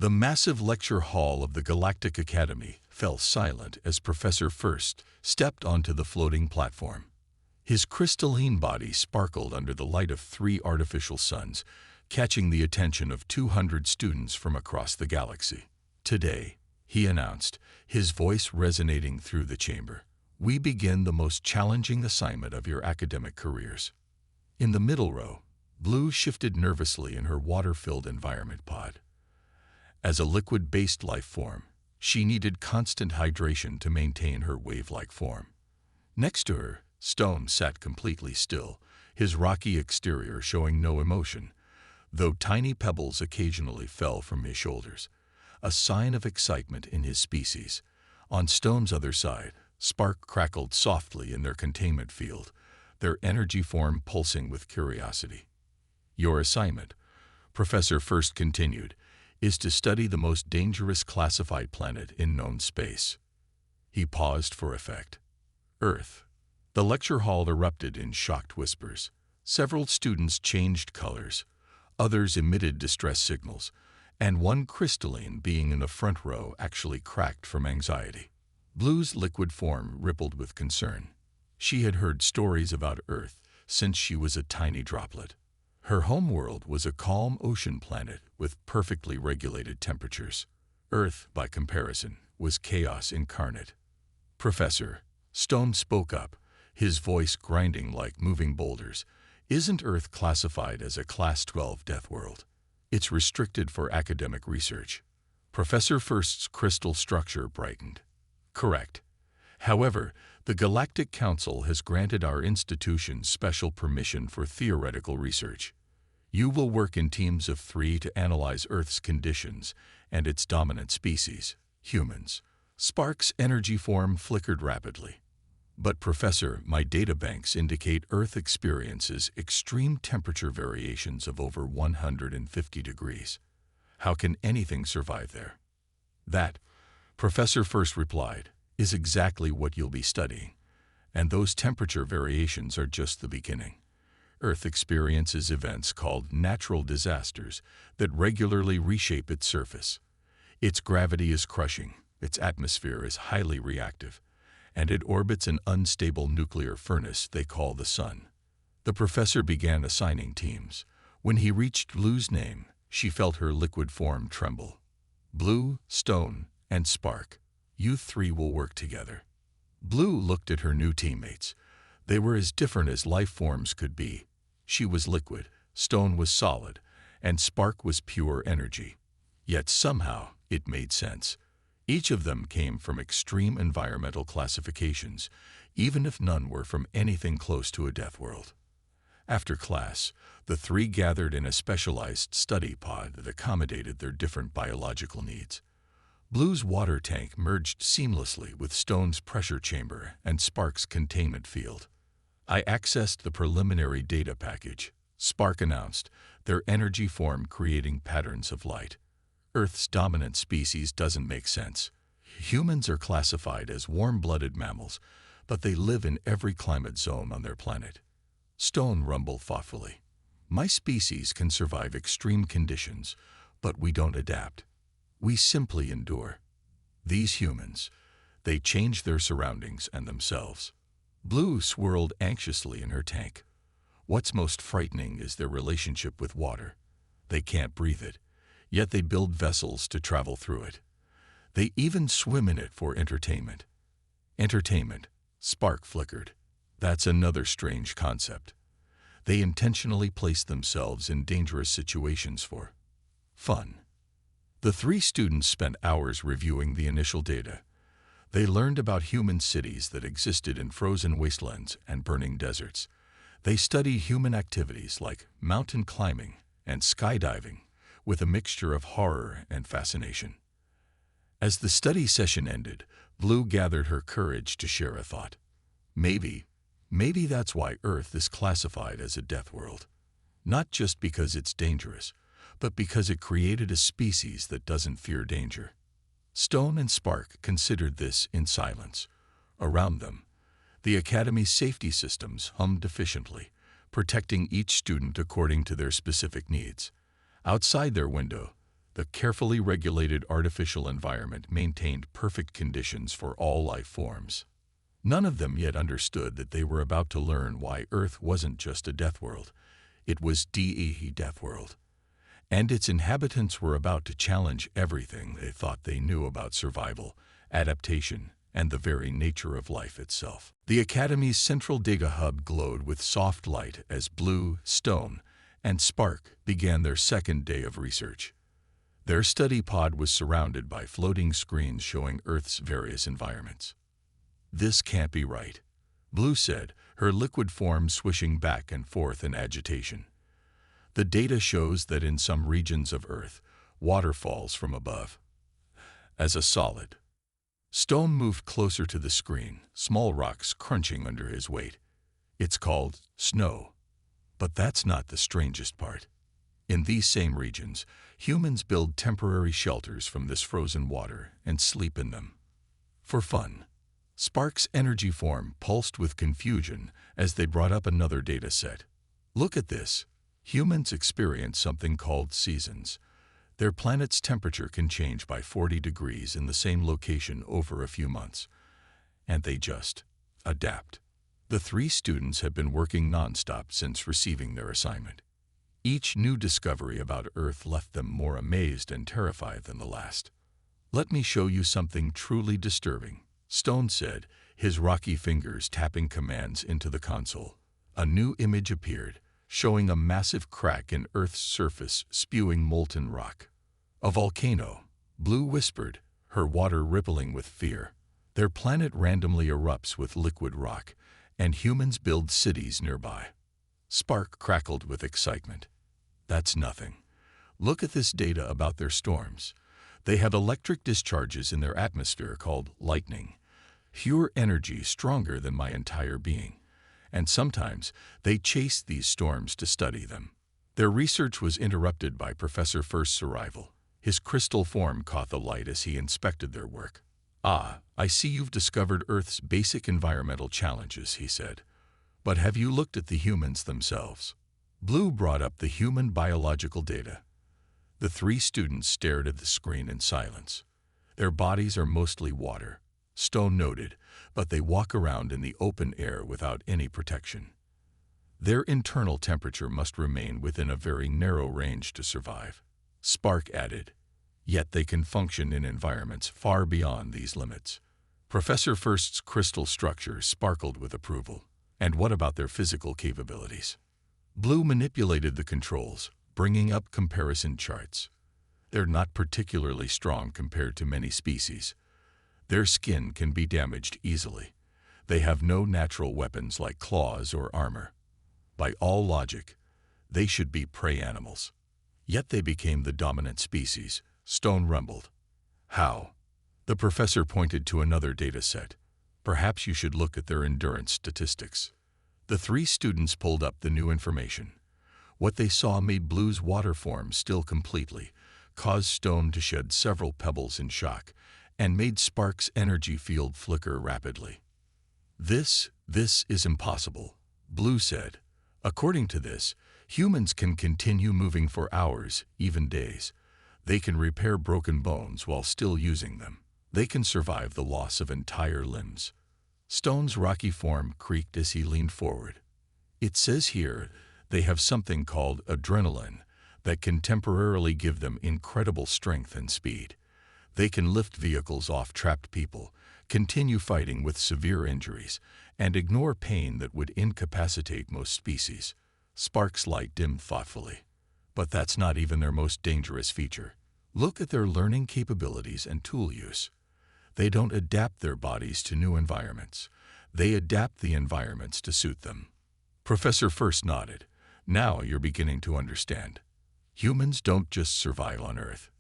The massive lecture hall of the Galactic Academy fell silent as Professor First stepped onto the floating platform. His crystalline body sparkled under the light of 3 artificial suns, catching the attention of 200 students from across the galaxy. "Today," he announced, his voice resonating through the chamber, "we begin the most challenging assignment of your academic careers." In the middle row, Blue shifted nervously in her water-filled environment pod. As a liquid-based life form, she needed constant hydration to maintain her wave-like form. Next to her, Stone sat completely still, his rocky exterior showing no emotion, though tiny pebbles occasionally fell from his shoulders, a sign of excitement in his species. On Stone's other side, Spark crackled softly in their containment field, their energy form pulsing with curiosity. "Your assignment," Professor First continued, "is to study the most dangerous classified planet in known space." He paused for effect. "Earth." The lecture hall erupted in shocked whispers. Several students changed colors, others emitted distress signals, and one crystalline being in the front row actually cracked from anxiety. Blue's liquid form rippled with concern. She had heard stories about Earth since she was a tiny droplet. Her homeworld was a calm ocean planet with perfectly regulated temperatures. Earth, by comparison, was chaos incarnate. "Professor," Stone spoke up, his voice grinding like moving boulders, "isn't Earth classified as a Class 12 Deathworld? It's restricted for academic research." Professor First's crystal structure brightened. "Correct. However, the Galactic Council has granted our institution special permission for theoretical research. You will work in teams of 3 to analyze Earth's conditions and its dominant species, humans." Spark's energy form flickered rapidly. "But Professor, my databanks indicate Earth experiences extreme temperature variations of over 150 degrees. How can anything survive there?" "That," Professor First replied, "is exactly what you'll be studying. And those temperature variations are just the beginning. Earth experiences events called natural disasters that regularly reshape its surface. Its gravity is crushing, its atmosphere is highly reactive, and it orbits an unstable nuclear furnace they call the Sun." The professor began assigning teams. When he reached Blue's name, she felt her liquid form tremble. "Blue, Stone, and Spark. You 3 will work together." Blue looked at her new teammates. They were as different as life forms could be. She was liquid, Stone was solid, and Spark was pure energy. Yet somehow it made sense. Each of them came from extreme environmental classifications, even if none were from anything close to a death world. After class, the 3 gathered in a specialized study pod that accommodated their different biological needs. Blue's water tank merged seamlessly with Stone's pressure chamber and Spark's containment field. "I accessed the preliminary data package," Spark announced, their energy form creating patterns of light. "Earth's dominant species doesn't make sense. Humans are classified as warm-blooded mammals, but they live in every climate zone on their planet." Stone rumbled thoughtfully. "My species can survive extreme conditions, but we don't adapt. We simply endure. These humans, they change their surroundings and themselves." Blue swirled anxiously in her tank. "What's most frightening is their relationship with water. They can't breathe it, yet they build vessels to travel through it. They even swim in it for entertainment." "Entertainment," Spark flickered. "That's another strange concept. They intentionally place themselves in dangerous situations for fun." The 3 students spent hours reviewing the initial data. They learned about human cities that existed in frozen wastelands and burning deserts. They studied human activities like mountain climbing and skydiving with a mixture of horror and fascination. As the study session ended, Blue gathered her courage to share a thought. Maybe that's why Earth is classified as a death world. Not just because it's dangerous, but because it created a species that doesn't fear danger. Stone and Spark considered this in silence. Around them, the Academy's safety systems hummed efficiently, protecting each student according to their specific needs. Outside their window, The carefully regulated artificial environment maintained perfect conditions for all life forms. None of them yet understood that they were about to learn why Earth wasn't just a death world. It was the Deathworld. And its inhabitants were about to challenge everything they thought they knew about survival, adaptation, and the very nature of life itself. The Academy's central data hub glowed with soft light as Blue, Stone, and Spark began their second day of research. Their study pod was surrounded by floating screens showing Earth's various environments. "This can't be right," Blue said, her liquid form swishing back and forth in agitation. "The data shows that in some regions of Earth, water falls from above as a solid." Stone moved closer to the screen, small rocks crunching under his weight. "It's called snow. But that's not the strangest part. In these same regions, humans build temporary shelters from this frozen water and sleep in them. For fun." Spark's energy form pulsed with confusion as they brought up another data set. "Look at this. Humans experience something called seasons. Their planet's temperature can change by 40 degrees in the same location over a few months. And they just adapt." The three students have been working nonstop since receiving their assignment. Each new discovery about Earth left them more amazed and terrified than the last. "Let me show you something truly disturbing," Stone said, his rocky fingers tapping commands into the console. A new image appeared, showing a massive crack in Earth's surface spewing molten rock. "A volcano," Blue whispered, her water rippling with fear. "Their planet randomly erupts with liquid rock, and humans build cities nearby." Spark crackled with excitement. "That's nothing. Look at this data about their storms. They have electric discharges in their atmosphere called lightning. Pure energy stronger than my entire being. And sometimes they chase these storms to study them." Their research was interrupted by Professor First's arrival. His crystal form caught the light as he inspected their work. "Ah, I see you've discovered Earth's basic environmental challenges," he said. "But have you looked at the humans themselves?" Blue brought up the human biological data. The three students stared at the screen in silence. "Their bodies are mostly water," Stone noted, "but they walk around in the open air without any protection. Their internal temperature must remain within a very narrow range to survive." Spark added, "Yet they can function in environments far beyond these limits." Professor First's crystal structure sparkled with approval. "And what about their physical capabilities?" Blue manipulated the controls, bringing up comparison charts. "They're not particularly strong compared to many species. Their skin can be damaged easily. They have no natural weapons like claws or armor. By all logic, they should be prey animals. Yet they became the dominant species," Stone rumbled. "How?" The professor pointed to another data set. "Perhaps you should look at their endurance statistics." The three students pulled up the new information. What they saw made Blue's water form still completely, caused Stone to shed several pebbles in shock, and made Spark's energy field flicker rapidly. This is impossible," Blue said. "According to this, humans can continue moving for hours, even days. They can repair broken bones while still using them. They can survive the loss of entire limbs." Stone's rocky form creaked as he leaned forward. "It says here they have something called adrenaline that can temporarily give them incredible strength and speed. They can lift vehicles off trapped people, continue fighting with severe injuries, and ignore pain that would incapacitate most species." Spark's light dimmed thoughtfully. "But that's not even their most dangerous feature. Look at their learning capabilities and tool use. They don't adapt their bodies to new environments. They adapt the environments to suit them." Professor First nodded. "Now you're beginning to understand. Humans don't just survive on Earth.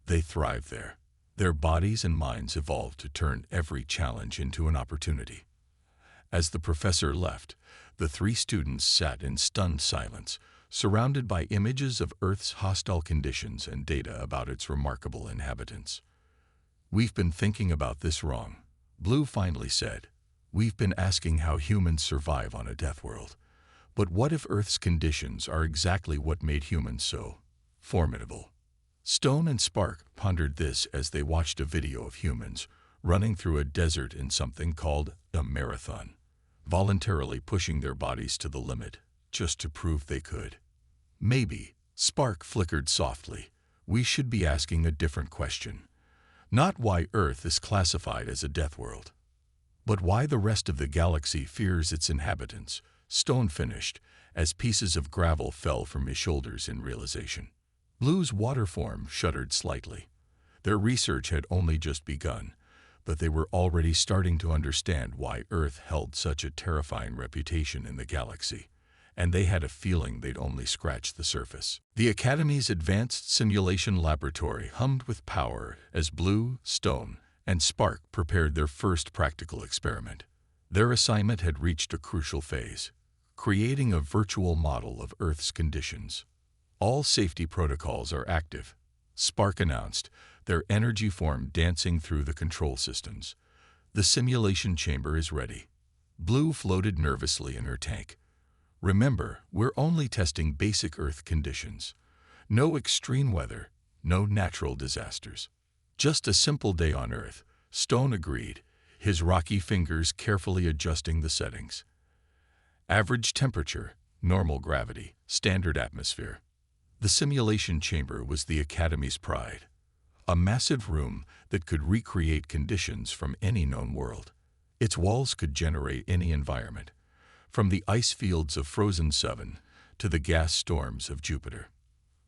They thrive there. Their bodies and minds evolved to turn every challenge into an opportunity." As the professor left, the three students sat in stunned silence, surrounded by images of Earth's hostile conditions and data about its remarkable inhabitants. "We've been thinking about this wrong," Blue finally said. "We've been asking how humans survive on a death world. But what if Earth's conditions are exactly what made humans so formidable?" Stone and Spark pondered this as they watched a video of humans running through a desert in something called a marathon, voluntarily pushing their bodies to the limit just to prove they could. Maybe, Spark flickered softly, we should be asking a different question. Not why Earth is classified as a death world, but why the rest of the galaxy fears its inhabitants. Stone finished, as pieces of gravel fell from his shoulders in realization. Blue's water form shuddered slightly. Their research had only just begun, but they were already starting to understand why Earth held such a terrifying reputation in the galaxy, and they had a feeling they'd only scratched the surface. The Academy's Advanced Simulation Laboratory hummed with power as Blue, Stone, and Spark prepared their first practical experiment. Their assignment had reached a crucial phase, creating a virtual model of Earth's conditions. All safety protocols are active, Spark announced, their energy form dancing through the control systems. The simulation chamber is ready. Blue floated nervously in her tank. Remember, we're only testing basic Earth conditions. No extreme weather, no natural disasters. Just a simple day on Earth, Stone agreed, his rocky fingers carefully adjusting the settings. Average temperature, normal gravity, standard atmosphere. The simulation chamber was the Academy's pride. A massive room that could recreate conditions from any known world. Its walls could generate any environment, from the ice fields of Frozen 7 to the gas storms of Jupiter.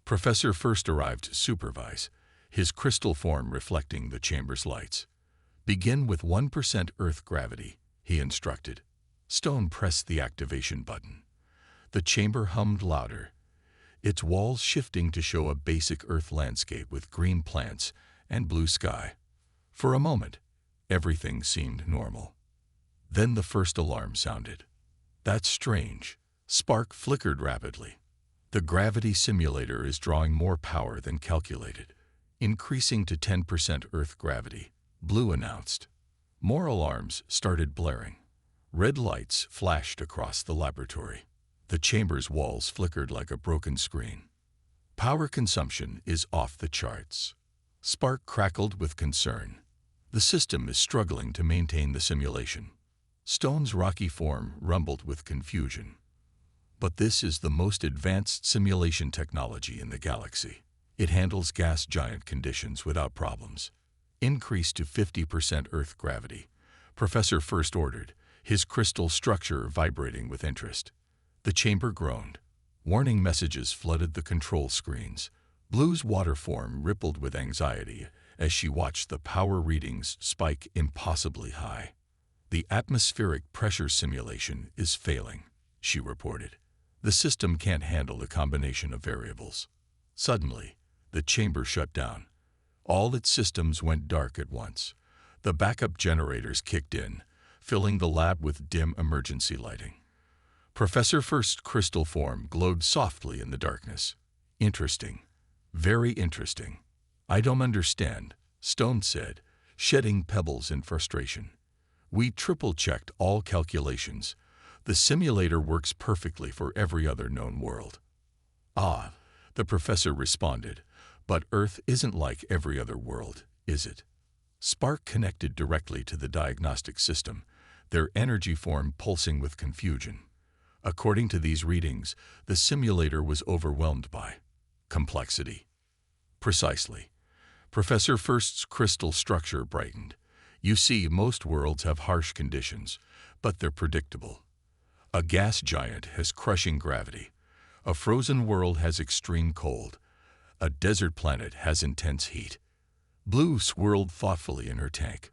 Professor First arrived to supervise, his crystal form reflecting the chamber's lights. Begin with 1% Earth gravity, he instructed. Stone pressed the activation button. The chamber hummed louder, its walls shifting to show a basic Earth landscape with green plants and blue sky. For a moment, everything seemed normal. Then the first alarm sounded. That's strange. Spark flickered rapidly. The gravity simulator is drawing more power than calculated, increasing to 10% Earth gravity, Blue announced. More alarms started blaring. Red lights flashed across the laboratory. The chamber's walls flickered like a broken screen. Power consumption is off the charts. Spark crackled with concern. The system is struggling to maintain the simulation. Stone's rocky form rumbled with confusion. But this is the most advanced simulation technology in the galaxy. It handles gas giant conditions without problems. Increase to 50% Earth gravity, Professor First ordered, his crystal structure vibrating with interest. The chamber groaned. Warning messages flooded the control screens. Blue's water form rippled with anxiety as she watched the power readings spike impossibly high. The atmospheric pressure simulation is failing, she reported. The system can't handle the combination of variables. Suddenly, the chamber shut down. All its systems went dark at once. The backup generators kicked in, filling the lab with dim emergency lighting. Professor First's crystal form glowed softly in the darkness. Interesting. Very interesting. I don't understand, Stone said, shedding pebbles in frustration. We triple-checked all calculations. The simulator works perfectly for every other known world. Ah, the professor responded, but Earth isn't like every other world, is it? Spark connected directly to the diagnostic system, their energy form pulsing with confusion. According to these readings, the simulator was overwhelmed by complexity. Precisely. Professor First's crystal structure brightened. You see, most worlds have harsh conditions, but they're predictable. A gas giant has crushing gravity. A frozen world has extreme cold. A desert planet has intense heat. Blue swirled thoughtfully in her tank.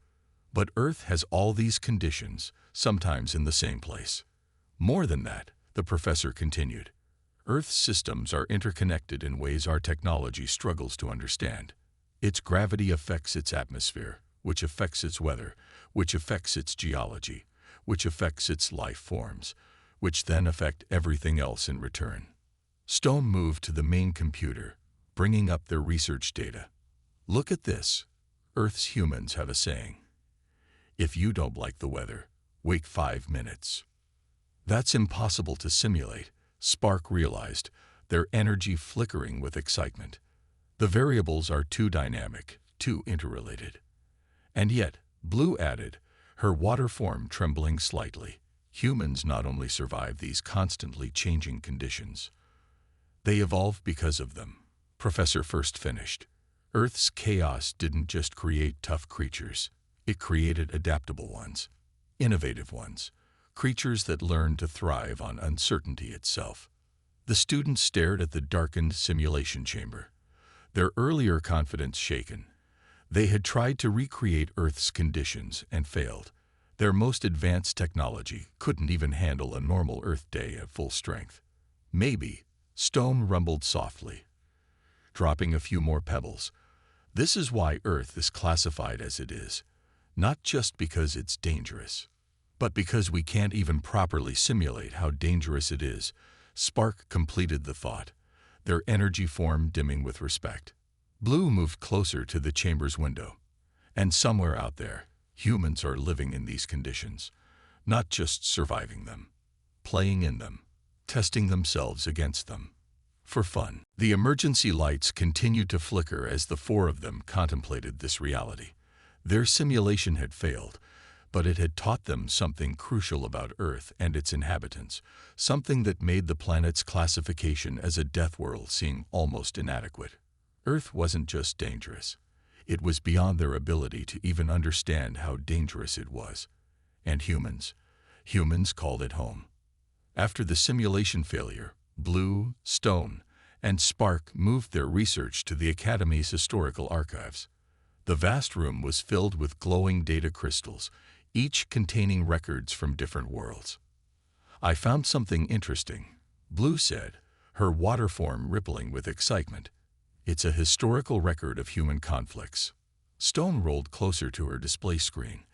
But Earth has all these conditions, sometimes in the same place. More than that, the professor continued. Earth's systems are interconnected in ways our technology struggles to understand. Its gravity affects its atmosphere, which affects its weather, which affects its geology, which affects its life forms, which then affect everything else in return. Stone moved to the main computer, bringing up their research data. Look at this. Earth's humans have a saying. If you don't like the weather, wait 5 minutes. That's impossible to simulate, Spark realized, their energy flickering with excitement. The variables are too dynamic, too interrelated. And yet, Blue added, her water form trembling slightly, humans not only survive these constantly changing conditions, they evolve because of them. Professor First finished. Earth's chaos didn't just create tough creatures. It created adaptable ones, innovative ones, creatures that learned to thrive on uncertainty itself. The students stared at the darkened simulation chamber, their earlier confidence shaken. They had tried to recreate Earth's conditions and failed. Their most advanced technology couldn't even handle a normal Earth day at full strength. Maybe, Stone rumbled softly, dropping a few more pebbles. This is why Earth is classified as it is, not just because it's dangerous, but because we can't even properly simulate how dangerous it is. Spark completed the thought, their energy form dimming with respect. Blue moved closer to the chamber's window. And somewhere out there, humans are living in these conditions, not just surviving them, playing in them, testing themselves against them. For fun, the emergency lights continued to flicker as the four of them contemplated this reality. Their simulation had failed, but it had taught them something crucial about Earth and its inhabitants, something that made the planet's classification as a death world seem almost inadequate. Earth wasn't just dangerous. It was beyond their ability to even understand how dangerous it was. And humans called it home. After the simulation failure, Blue, Stone, and Spark moved their research to the Academy's historical archives. The vast room was filled with glowing data crystals, each containing records from different worlds. "I found something interesting," Blue said, her water form rippling with excitement. "It's a historical record of human conflicts." Stone rolled closer to her display screen,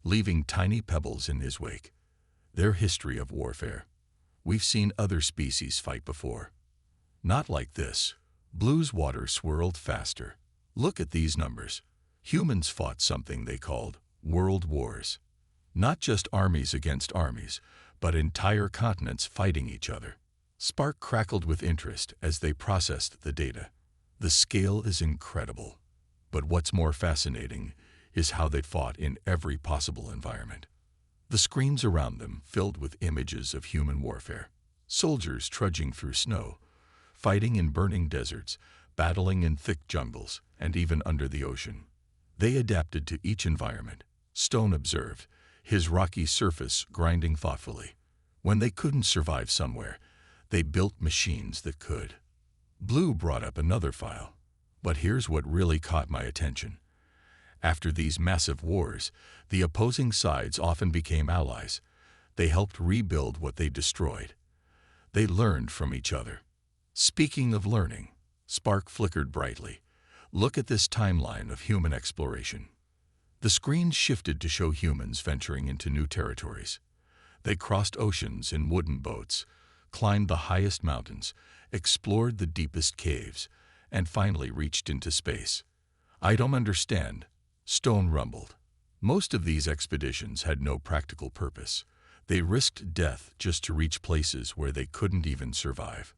leaving tiny pebbles in his wake. "Their history of warfare. We've seen other species fight before. Not like this." Blue's water swirled faster. "Look at these numbers. Humans fought something they called world wars. Not just armies against armies, but entire continents fighting each other." Spark crackled with interest as they processed the data. "The scale is incredible. But what's more fascinating is how they fought in every possible environment." The screens around them filled with images of human warfare. Soldiers trudging through snow, fighting in burning deserts, battling in thick jungles, and even under the ocean. They adapted to each environment, Stone observed, his rocky surface grinding thoughtfully. When they couldn't survive somewhere, they built machines that could. Blue brought up another file. But here's what really caught my attention. After these massive wars, the opposing sides often became allies. They helped rebuild what they destroyed. They learned from each other. Speaking of learning, Spark flickered brightly. "Look at this timeline of human exploration." The screen shifted to show humans venturing into new territories. They crossed oceans in wooden boats, climbed the highest mountains, explored the deepest caves, and finally reached into space. "I don't understand," Stone rumbled. "Most of these expeditions had no practical purpose. They risked death just to reach places where they couldn't even survive."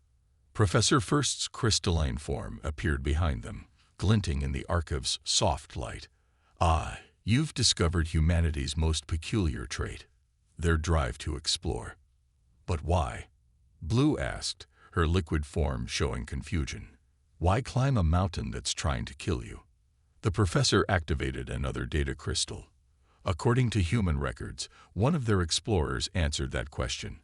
Professor First's crystalline form appeared behind them, glinting in the archive's soft light. "Ah, you've discovered humanity's most peculiar trait, their drive to explore." "But why?" Blue asked, her liquid form showing confusion. "Why climb a mountain that's trying to kill you?" The professor activated another data crystal. According to human records, one of their explorers answered that question.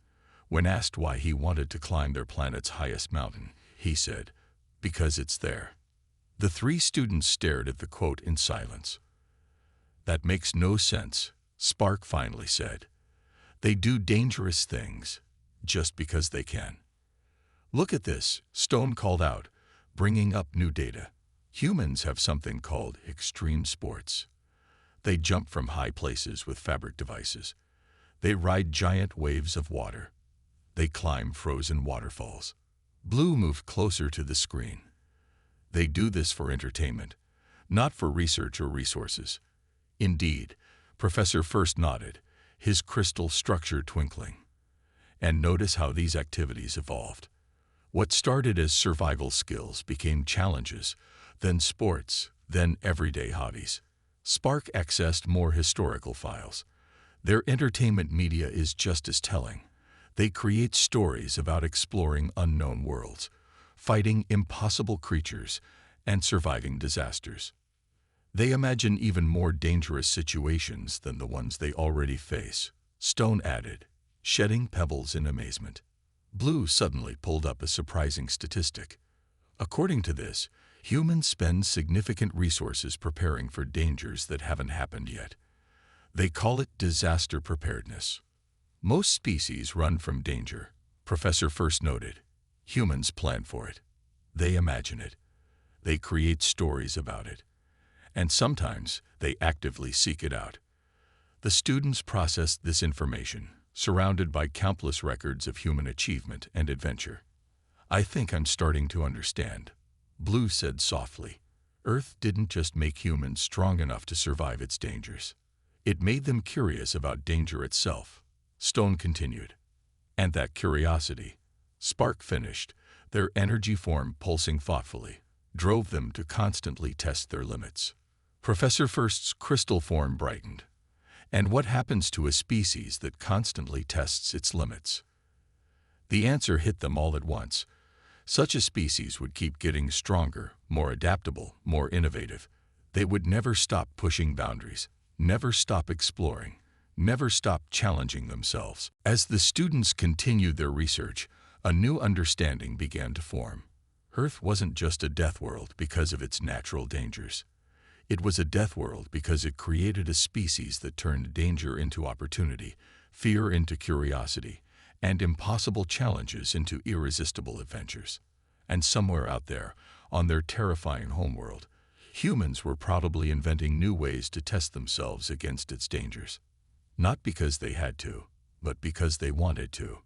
When asked why he wanted to climb their planet's highest mountain, he said, "Because it's there." The three students stared at the quote in silence. "That makes no sense," Spark finally said. "They do dangerous things just because they can." "Look at this," Stone called out, bringing up new data. "Humans have something called extreme sports. They jump from high places with fabric devices. They ride giant waves of water. They climb frozen waterfalls." Blue moved closer to the screen. "They do this for entertainment, not for research or resources." "Indeed," Professor First nodded, his crystal structure twinkling. "And notice how these activities evolved. What started as survival skills became challenges, then sports, then everyday hobbies. Spark accessed more historical files. Their entertainment media is just as telling. They create stories about exploring unknown worlds, fighting impossible creatures, and surviving disasters. They imagine even more dangerous situations than the ones they already face, Stone added, shedding pebbles in amazement. Blue suddenly pulled up a surprising statistic. According to this, humans spend significant resources preparing for dangers that haven't happened yet. They call it disaster preparedness. Most species run from danger, Professor First noted. Humans plan for it. They imagine it. They create stories about it. And sometimes they actively seek it out. The students processed this information, surrounded by countless records of human achievement and adventure. I think I'm starting to understand, Blue said softly. Earth didn't just make humans strong enough to survive its dangers. It made them curious about danger itself, Stone continued. And that curiosity, Spark finished, their energy form pulsing thoughtfully, drove them to constantly test their limits. Professor First's crystal form brightened. And what happens to a species that constantly tests its limits? The answer hit them all at once. Such a species would keep getting stronger, more adaptable, more innovative. They would never stop pushing boundaries, never stop exploring, never stop challenging themselves. As the students continued their research, a new understanding began to form. Earth wasn't just a death world because of its natural dangers. It was a death world because it created a species that turned danger into opportunity, fear into curiosity, and impossible challenges into irresistible adventures. And somewhere out there, on their terrifying homeworld, humans were probably inventing new ways to test themselves against its dangers. Not because they had to, but because they wanted to.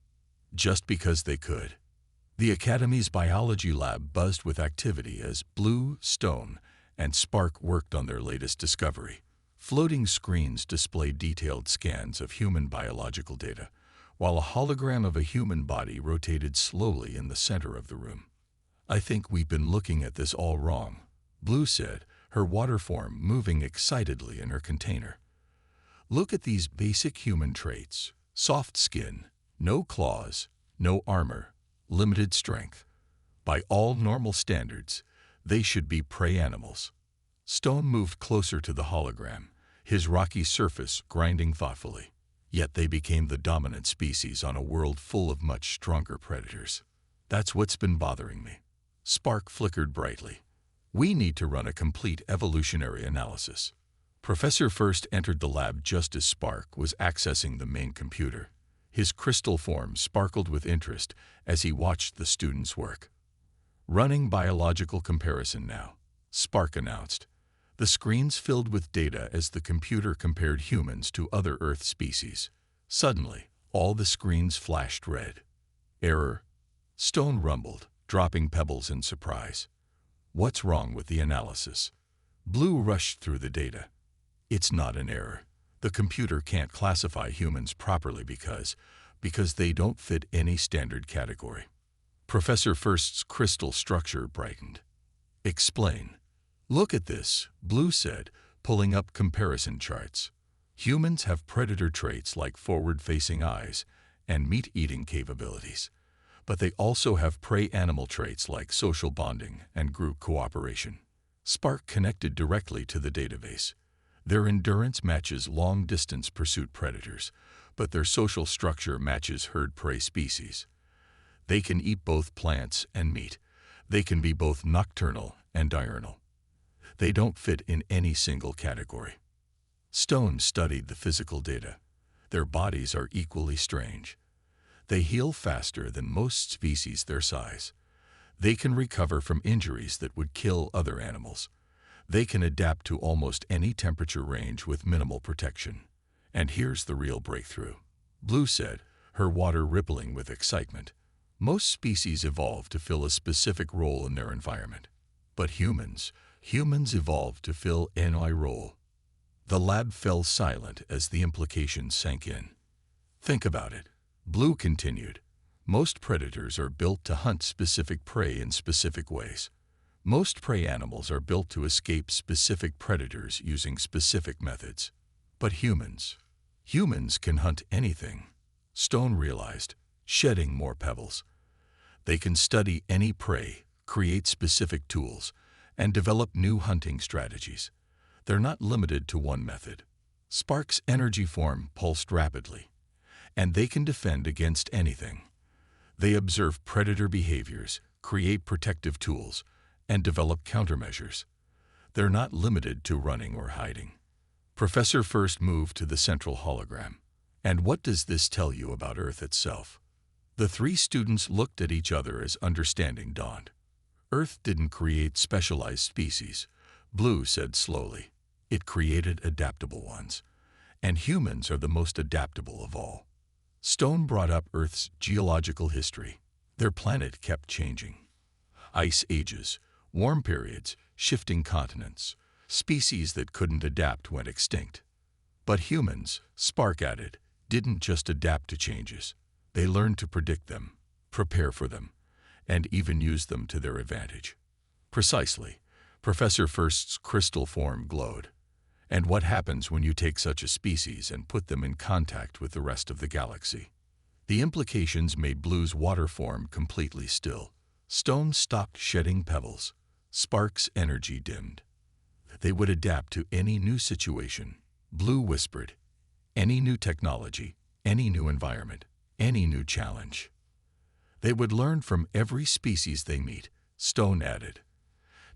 Just because they could. The Academy's biology lab buzzed with activity as Blue, Stone, and Spark worked on their latest discovery. Floating screens displayed detailed scans of human biological data, while a hologram of a human body rotated slowly in the center of the room. I think we've been looking at this all wrong, Blue said, her water form moving excitedly in her container. Look at these basic human traits: soft skin, no claws, no armor, limited strength. By all normal standards, they should be prey animals. Stone moved closer to the hologram, his rocky surface grinding thoughtfully. Yet they became the dominant species on a world full of much stronger predators. That's what's been bothering me. Spark flickered brightly. We need to run a complete evolutionary analysis. Professor First entered the lab just as Spark was accessing the main computer. His crystal form sparkled with interest as he watched the students' work. Running biological comparison now, Spark announced. The screens filled with data as the computer compared humans to other Earth species. Suddenly, all the screens flashed red. Error? Stone rumbled, dropping pebbles in surprise. What's wrong with the analysis? Blue rushed through the data. It's not an error. The computer can't classify humans properly because they don't fit any standard category. Professor First's crystal structure brightened. Explain. Look at this, Blue said, pulling up comparison charts. Humans have predator traits like forward-facing eyes and meat-eating capabilities, but they also have prey animal traits like social bonding and group cooperation. Spark connected directly to the database. Their endurance matches long-distance pursuit predators, but their social structure matches herd prey species. They can eat both plants and meat. They can be both nocturnal and diurnal. They don't fit in any single category. Stone studied the physical data. Their bodies are equally strange. They heal faster than most species their size. They can recover from injuries that would kill other animals. They can adapt to almost any temperature range with minimal protection. And here's the real breakthrough, Blue said, her water rippling with excitement. Most species evolve to fill a specific role in their environment. But humans evolved to fill any role. The lab fell silent as the implications sank in. Think about it, Blue continued. Most predators are built to hunt specific prey in specific ways. Most prey animals are built to escape specific predators using specific methods. But humans can hunt anything. Stone realized, shedding more pebbles. They can study any prey, create specific tools, and develop new hunting strategies. They're not limited to one method. Spark's energy form pulsed rapidly, and they can defend against anything. They observe predator behaviors, create protective tools, and develop countermeasures. They're not limited to running or hiding. Professor first moved to the central hologram. And what does this tell you about Earth itself? The three students looked at each other as understanding dawned. Earth didn't create specialized species, Blue said slowly. It created adaptable ones. And humans are the most adaptable of all. Stone brought up Earth's geological history. Their planet kept changing. Ice ages, warm periods, shifting continents. Species that couldn't adapt went extinct. But humans, Spark added, didn't just adapt to changes. They learned to predict them, prepare for them, and even use them to their advantage. Precisely, Professor First's crystal form glowed. And what happens when you take such a species and put them in contact with the rest of the galaxy? The implications made Blue's water form completely still. Stone stopped shedding pebbles. Spark's energy dimmed. They would adapt to any new situation. Blue whispered, any new technology, any new environment, any new challenge. They would learn from every species they meet, Stone added,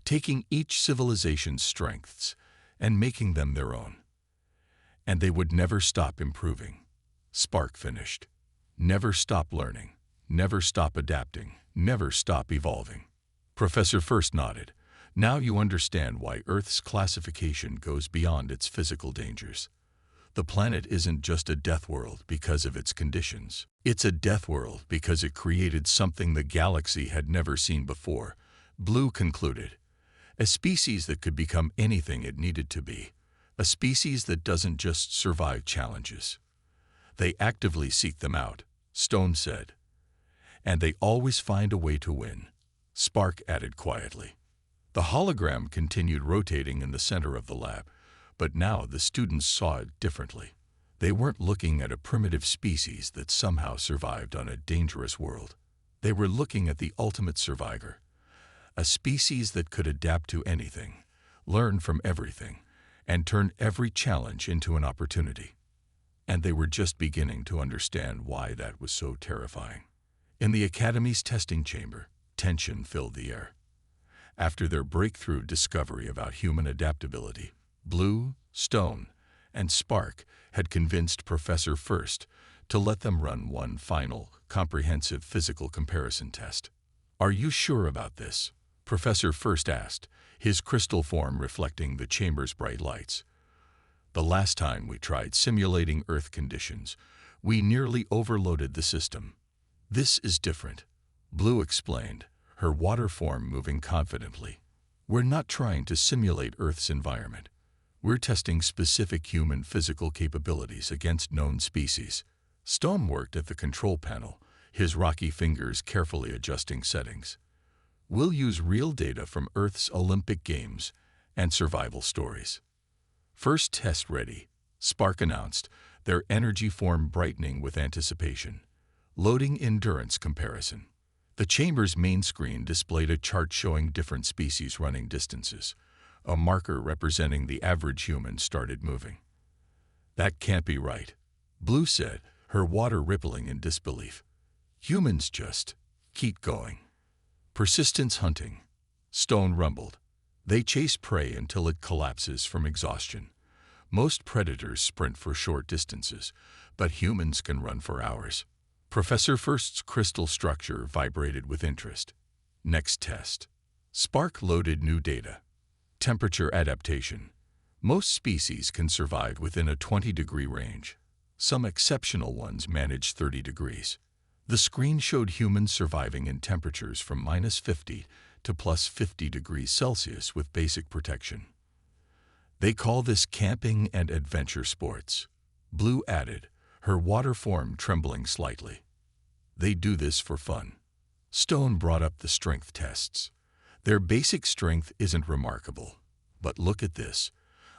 taking each civilization's strengths and making them their own. And they would never stop improving. Spark finished. Never stop learning, never stop adapting, never stop evolving. Professor First nodded. Now you understand why Earth's classification goes beyond its physical dangers. The planet isn't just a death world because of its conditions. It's a death world because it created something the galaxy had never seen before, Blue concluded. A species that could become anything it needed to be. A species that doesn't just survive challenges. They actively seek them out, Stone said. And they always find a way to win, Spark added quietly. The hologram continued rotating in the center of the lab, but now the students saw it differently. They weren't looking at a primitive species that somehow survived on a dangerous world. They were looking at the ultimate survivor, a species that could adapt to anything, learn from everything, and turn every challenge into an opportunity. And they were just beginning to understand why that was so terrifying. In the Academy's testing chamber, tension filled the air. After their breakthrough discovery about human adaptability, Blue, Stone, and Spark had convinced Professor First to let them run one final, comprehensive physical comparison test. Are you sure about this? Professor First asked, his crystal form reflecting the chamber's bright lights. The last time we tried simulating Earth conditions, we nearly overloaded the system. This is different, Blue explained, her water form moving confidently. We're not trying to simulate Earth's environment. We're testing specific human physical capabilities against known species. Stone worked at the control panel, his rocky fingers carefully adjusting settings. We'll use real data from Earth's Olympic Games and survival stories. First test ready, Spark announced, their energy form brightening with anticipation. Loading endurance comparison. The chamber's main screen displayed a chart showing different species running distances. A marker representing the average human started moving. That can't be right, Blue said, her water rippling in disbelief. Humans just keep going. Persistence hunting, Stone rumbled. They chase prey until it collapses from exhaustion. Most predators sprint for short distances, but humans can run for hours. Professor First's crystal structure vibrated with interest. Next test. Spark loaded new data. Temperature adaptation. Most species can survive within a 20-degree range. Some exceptional ones manage 30 degrees. The screen showed humans surviving in temperatures from -50 to +50 degrees Celsius with basic protection. They call this camping and adventure sports, Blue added, her water form trembling slightly. They do this for fun. Stone brought up the strength tests. Their basic strength isn't remarkable. But look at this.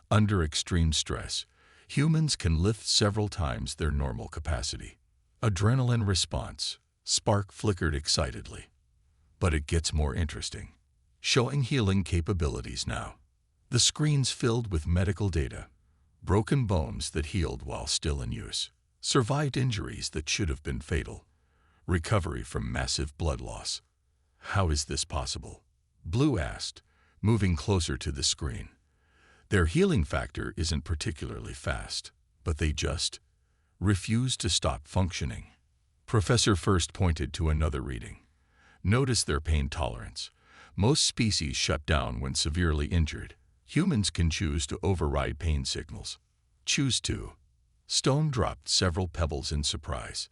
Under extreme stress, humans can lift several times their normal capacity. Adrenaline response. Spark flickered excitedly. But it gets more interesting. Showing healing capabilities now. The screen's filled with medical data. Broken bones that healed while still in use. Survived injuries that should have been fatal. Recovery from massive blood loss. How is this possible? Blue asked, moving closer to the screen. Their healing factor isn't particularly fast, but they just refuse to stop functioning. Professor First pointed to another reading. Notice their pain tolerance. Most species shut down when severely injured. Humans can choose to override pain signals. Choose to. Stone dropped several pebbles in surprise.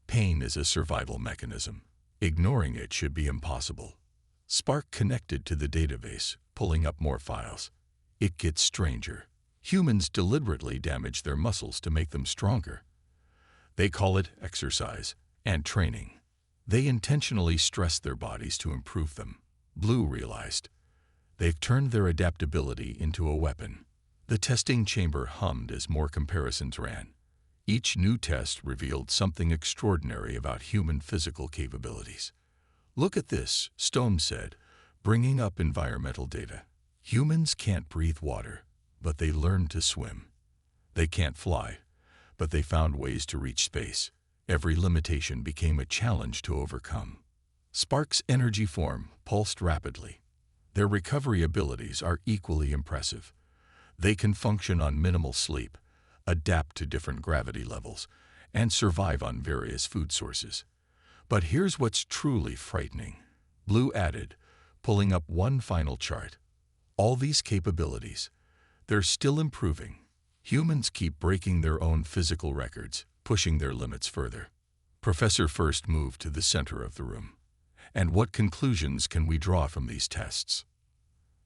Pain is a survival mechanism. Ignoring it should be impossible. Spark connected to the database, pulling up more files. It gets stranger. Humans deliberately damage their muscles to make them stronger. They call it exercise and training. They intentionally stress their bodies to improve them. Blue realized. They've turned their adaptability into a weapon. The testing chamber hummed as more comparisons ran. Each new test revealed something extraordinary about human physical capabilities. Look at this, Stone said, bringing up environmental data. Humans can't breathe water, but they learned to swim. They can't fly, but they found ways to reach space. Every limitation became a challenge to overcome. Spark's energy form pulsed rapidly. Their recovery abilities are equally impressive. They can function on minimal sleep, adapt to different gravity levels, and survive on various food sources. But here's what's truly frightening. Blue added, pulling up one final chart. All these capabilities, they're still improving. Humans keep breaking their own physical records, pushing their limits further. Professor First moved to the center of the room. And what conclusions can we draw from these tests?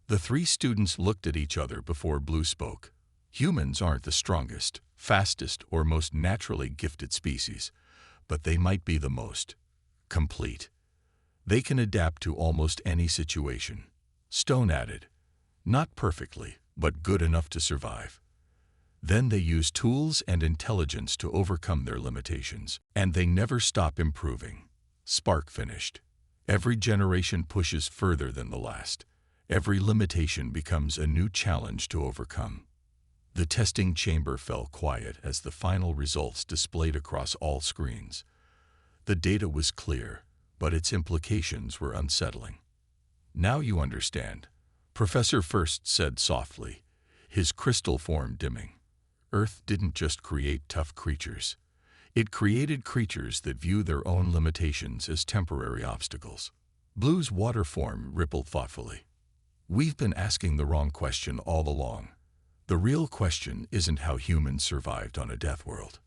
The three students looked at each other before Blue spoke. Humans aren't the strongest, fastest, or most naturally gifted species, but they might be the most complete. They can adapt to almost any situation. Stone added, not perfectly, but good enough to survive. Then they use tools and intelligence to overcome their limitations, and they never stop improving. Spark finished. Every generation pushes further than the last. Every limitation becomes a new challenge to overcome. The testing chamber fell quiet as the final results displayed across all screens. The data was clear, but its implications were unsettling. Now you understand, Professor First said softly, his crystal form dimming. Earth didn't just create tough creatures. It created creatures that view their own limitations as temporary obstacles. Blue's water form rippled thoughtfully. We've been asking the wrong question all along. The real question isn't how humans survived on a Deathworld.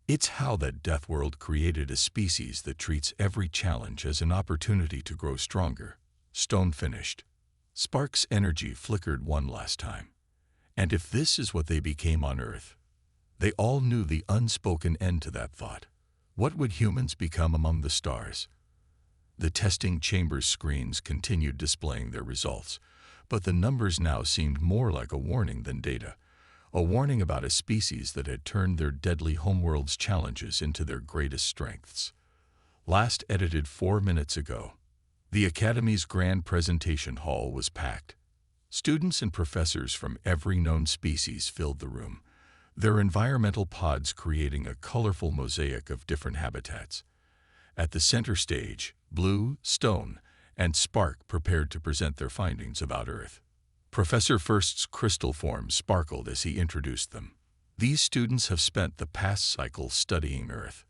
It's how that Deathworld created a species that treats every challenge as an opportunity to grow stronger. Stone finished. Spark's energy flickered one last time. And if this is what they became on Earth, they all knew the unspoken end to that thought. What would humans become among the stars? The testing chamber's screens continued displaying their results, but the numbers now seemed more like a warning than data. A warning about a species that had turned their deadly homeworld's challenges into their greatest strengths. Last edited 4 minutes ago. The Academy's grand presentation hall was packed. Students and professors from every known species filled the room, their environmental pods creating a colorful mosaic of different habitats. At the center stage, Blue, Stone, and Spark prepared to present their findings about Earth. Professor First's crystal form sparkled as he introduced them. These students have spent the past cycle studying Earth.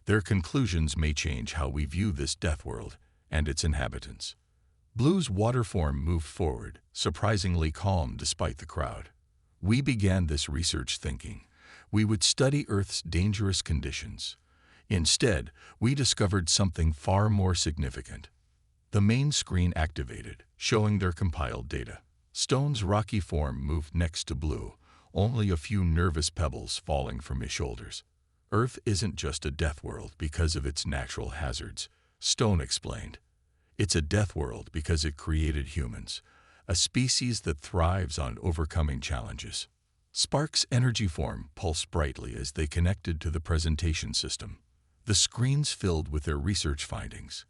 Their conclusions may change how we view this Deathworld and its inhabitants. Blue's water form moved forward, surprisingly calm despite the crowd. We began this research thinking we would study Earth's dangerous conditions. Instead, we discovered something far more significant. The main screen activated, showing their compiled data. Stone's rocky form moved next to Blue, only a few nervous pebbles falling from his shoulders. Earth isn't just a Deathworld because of its natural hazards, Stone explained. It's a death world because it created humans, a species that thrives on overcoming challenges. Spark's energy form pulsed brightly as they connected to the presentation system. The screens filled with their research findings.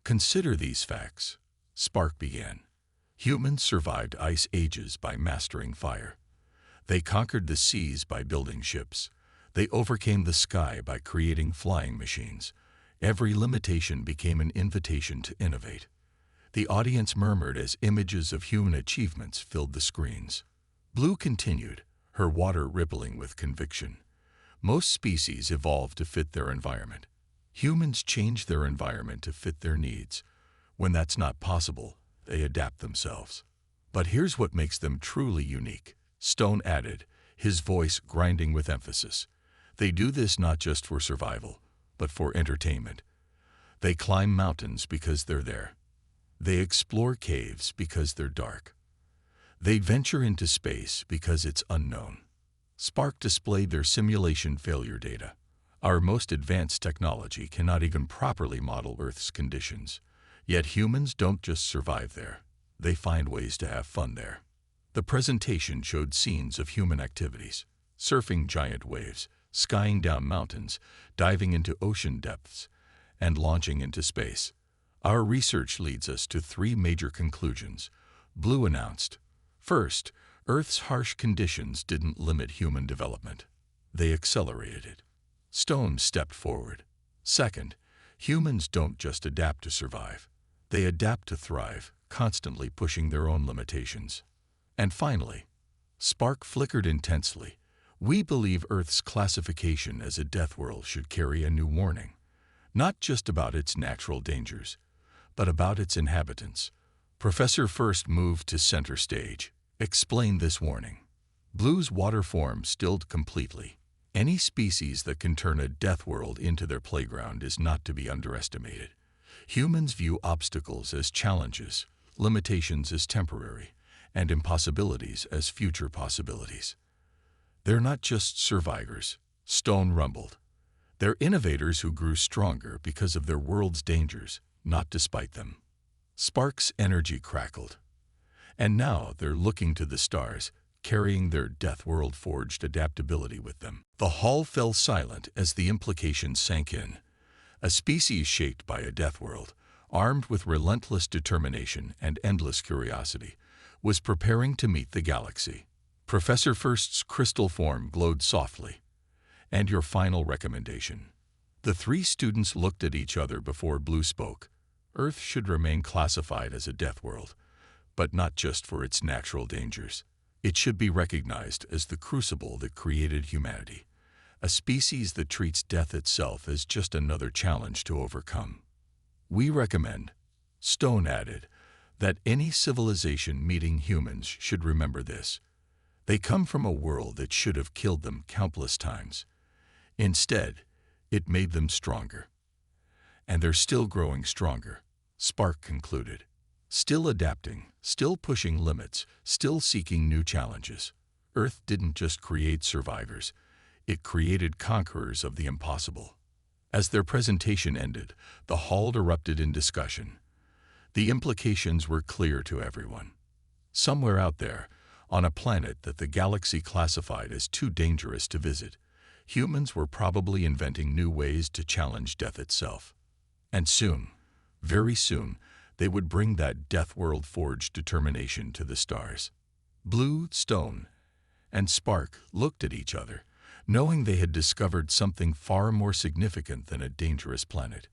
Consider these facts. Spark began. Humans survived ice ages by mastering fire. They conquered the seas by building ships. They overcame the sky by creating flying machines. Every limitation became an invitation to innovate. The audience murmured as images of human achievements filled the screens. Blue continued, her water rippling with conviction. Most species evolved to fit their environment. Humans change their environment to fit their needs. When that's not possible, they adapt themselves. But here's what makes them truly unique, Stone added, his voice grinding with emphasis. They do this not just for survival, but for entertainment. They climb mountains because they're there. They explore caves because they're dark. They venture into space because it's unknown. Spark displayed their simulation failure data. Our most advanced technology cannot even properly model Earth's conditions. Yet humans don't just survive there. They find ways to have fun there. The presentation showed scenes of human activities: surfing giant waves, skiing down mountains, diving into ocean depths, and launching into space. Our research leads us to three major conclusions, Blue announced. First, Earth's harsh conditions didn't limit human development. They accelerated it. Stone stepped forward. Second, humans don't just adapt to survive. They adapt to thrive, constantly pushing their own limitations. And finally, Spark flickered intensely. We believe Earth's classification as a death world should carry a new warning, not just about its natural dangers, but about its inhabitants. Professor First moved to center stage. Explain this warning. Blue's water form stilled completely. Any species that can turn a death world into their playground is not to be underestimated. Humans view obstacles as challenges, limitations as temporary, and impossibilities as future possibilities. They're not just survivors, Stone rumbled. They're innovators who grew stronger because of their world's dangers, not despite them. Spark's energy crackled. And now they're looking to the stars, carrying their death world-forged adaptability with them. The hall fell silent as the implications sank in. A species shaped by a death world, armed with relentless determination and endless curiosity, was preparing to meet the galaxy. Professor First's crystal form glowed softly. And your final recommendation? The three students looked at each other before Blue spoke. Earth should remain classified as a death world, but not just for its natural dangers. It should be recognized as the crucible that created humanity, a species that treats death itself as just another challenge to overcome. We recommend, Stone added, that any civilization meeting humans should remember this. They come from a world that should have killed them countless times. Instead, it made them stronger. And they're still growing stronger, Spark concluded. Still adapting, still pushing limits, still seeking new challenges. Earth didn't just create survivors, it created conquerors of the impossible. As their presentation ended, the hall erupted in discussion. The implications were clear to everyone. Somewhere out there, on a planet that the galaxy classified as too dangerous to visit, humans were probably inventing new ways to challenge death itself. And soon, very soon, they would bring that death world-forged determination to the stars. Blue, Stone, and Spark looked at each other, knowing they had discovered something far more significant than a dangerous planet.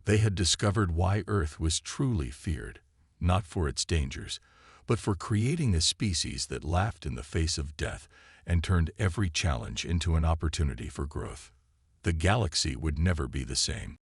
They had discovered why Earth was truly feared, not for its dangers, but for creating a species that laughed in the face of death and turned every challenge into an opportunity for growth. The galaxy would never be the same.